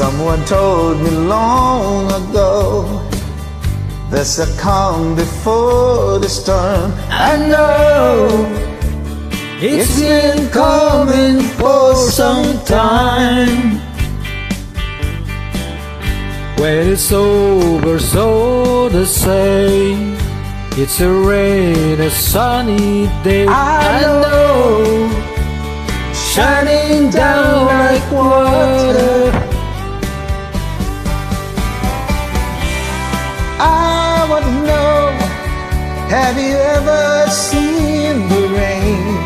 Someone told me long ago, there's a calm before the storm. I know it's been coming for some time. When it's over, so to say, it's a rain, a sunny day. I know, shining down like water. I want to know, have you ever seen the rain?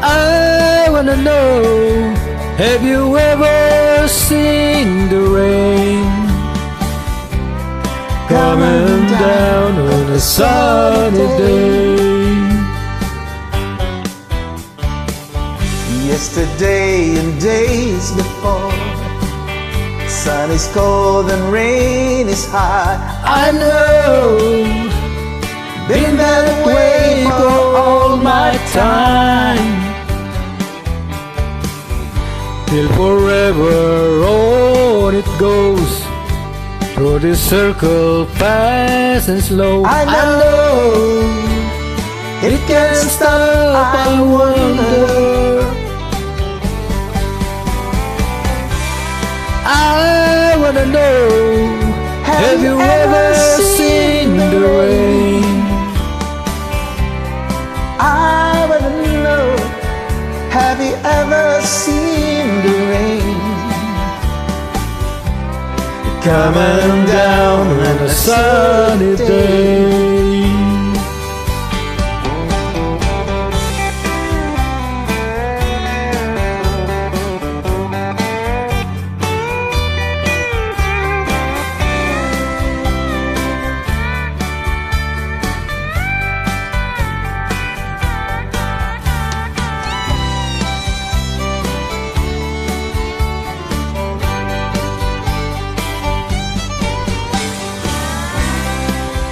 I wanna know, have you ever seen the rain coming down on a sunny day? Yesterday and days before, sun is cold and rain is high. I know, been that way for all my time. Till forever on it goes, through this circle fast and slow. I know, it can't stop, I wonder. I wanna know, have you ever seen the rain? I wanna know, have you ever seen the rain Coming down on a sunny day.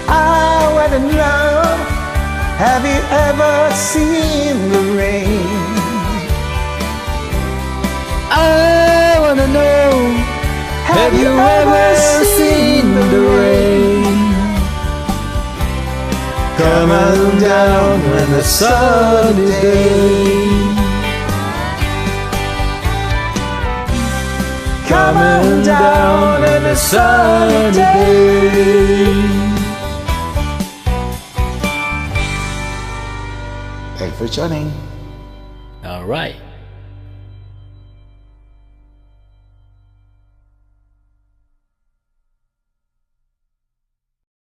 I wanna know, have you ever seen the rain? I wanna know, have you ever seen the rain coming down on a sunny day? Coming down on a sunny day. Thanks for joining. All right.